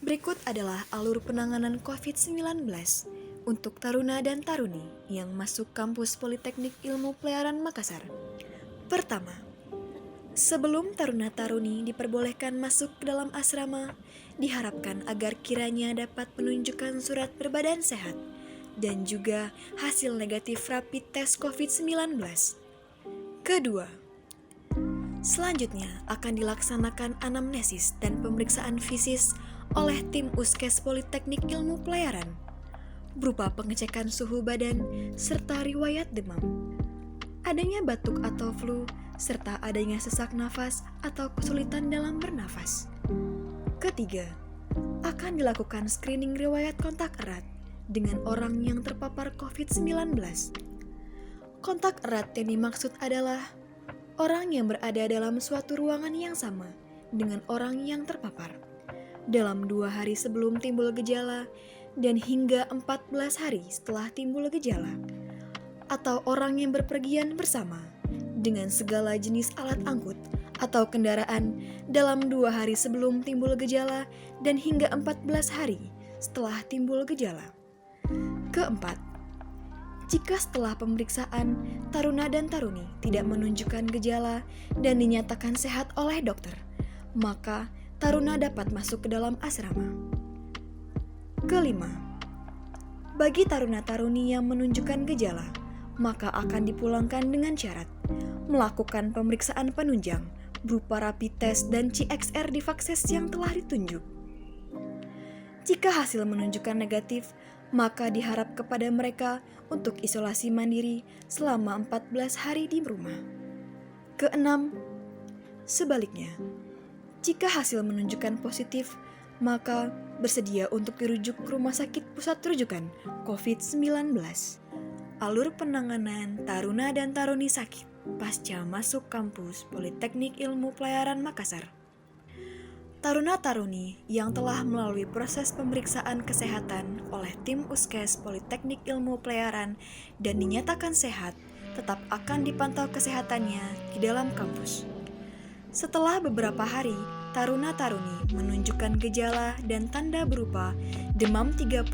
Berikut adalah alur penanganan COVID-19 untuk taruna dan taruni yang masuk kampus Politeknik Ilmu Pelayaran Makassar. Pertama, sebelum taruna-taruni diperbolehkan masuk ke dalam asrama, diharapkan agar kiranya dapat menunjukkan surat berbadan sehat dan juga hasil negatif rapid test COVID-19. Kedua, selanjutnya akan dilaksanakan anamnesis dan pemeriksaan fisis oleh tim Uskes Politeknik Ilmu Pelayaran berupa pengecekan suhu badan serta riwayat demam, adanya batuk atau flu, serta adanya sesak nafas atau kesulitan dalam bernafas. Ketiga, akan dilakukan screening riwayat kontak erat dengan orang yang terpapar COVID-19. Kontak erat yang dimaksud adalah orang yang berada dalam suatu ruangan yang sama dengan orang yang terpapar dalam 2 hari sebelum timbul gejala dan hingga 14 hari setelah timbul gejala, atau orang yang berpergian bersama dengan segala jenis alat angkut atau kendaraan dalam 2 hari sebelum timbul gejala dan hingga 14 hari setelah timbul gejala. Keempat, jika setelah pemeriksaan taruna dan taruni tidak menunjukkan gejala dan dinyatakan sehat oleh dokter, maka taruna dapat masuk ke dalam asrama. Kelima, bagi taruna-taruni yang menunjukkan gejala, maka akan dipulangkan dengan syarat melakukan pemeriksaan penunjang berupa rapid test dan CXR di Vakses yang telah ditunjuk. Jika hasil menunjukkan negatif, maka diharap kepada mereka untuk isolasi mandiri selama 14 hari di rumah. Keenam, sebaliknya, jika hasil menunjukkan positif, maka bersedia untuk dirujuk ke Rumah Sakit Pusat Rujukan COVID-19. Alur penanganan taruna dan taruni sakit pasca masuk kampus Politeknik Ilmu Pelayaran Makassar. Taruna-taruni yang telah melalui proses pemeriksaan kesehatan oleh tim Uskes Politeknik Ilmu Pelayaran dan dinyatakan sehat, tetap akan dipantau kesehatannya di dalam kampus. Setelah beberapa hari, taruna-taruni menunjukkan gejala dan tanda berupa demam 38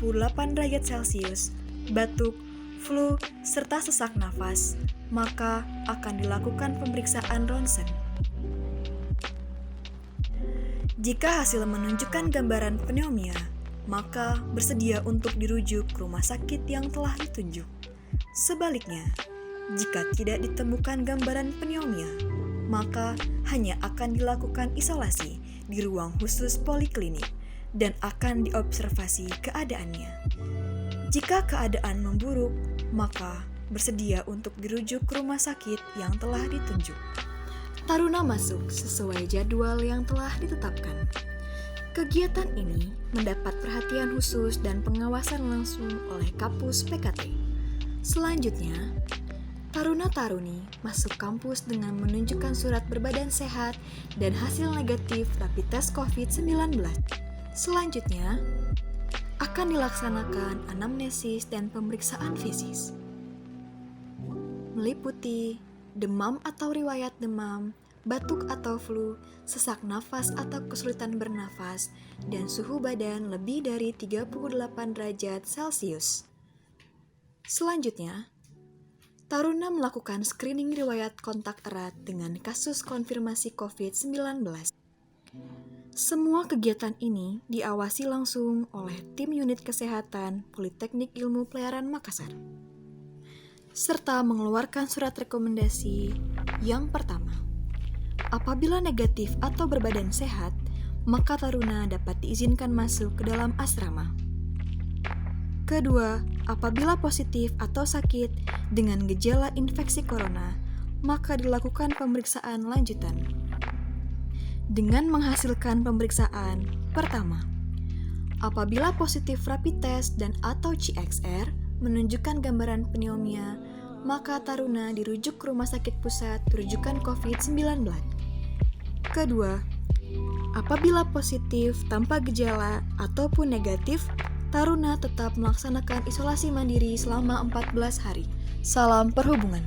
derajat Celcius, batuk, flu, serta sesak nafas, maka akan dilakukan pemeriksaan ronsen. Jika hasil menunjukkan gambaran pneumonia, maka bersedia untuk dirujuk ke rumah sakit yang telah ditunjuk. Sebaliknya, jika tidak ditemukan gambaran pneumonia, maka hanya akan dilakukan isolasi di ruang khusus poliklinik dan akan diobservasi keadaannya. Jika keadaan memburuk, maka bersedia untuk dirujuk ke rumah sakit yang telah ditunjuk. Taruna masuk sesuai jadwal yang telah ditetapkan. Kegiatan ini mendapat perhatian khusus dan pengawasan langsung oleh Kapus PKT. Selanjutnya, taruna-taruni masuk kampus dengan menunjukkan surat berbadan sehat dan hasil negatif rapid test COVID-19. Selanjutnya, akan dilaksanakan anamnesis dan pemeriksaan fisis, meliputi demam atau riwayat demam, batuk atau flu, sesak nafas atau kesulitan bernafas, dan suhu badan lebih dari 38 derajat Celcius. Selanjutnya, taruna melakukan screening riwayat kontak erat dengan kasus konfirmasi COVID-19. Semua kegiatan ini diawasi langsung oleh tim unit kesehatan Politeknik Ilmu Pelayaran Makassar, serta mengeluarkan surat rekomendasi yang pertama. Apabila negatif atau berbadan sehat, maka taruna dapat diizinkan masuk ke dalam asrama. Kedua, apabila positif atau sakit dengan gejala infeksi corona, maka dilakukan pemeriksaan lanjutan. Dengan menghasilkan pemeriksaan pertama, apabila positif rapid test dan atau CXR menunjukkan gambaran pneumonia, maka taruna dirujuk ke Rumah Sakit Pusat Rujukan COVID-19. Kedua, apabila positif tanpa gejala ataupun negatif, taruna tetap melaksanakan isolasi mandiri selama 14 hari. Salam perhubungan.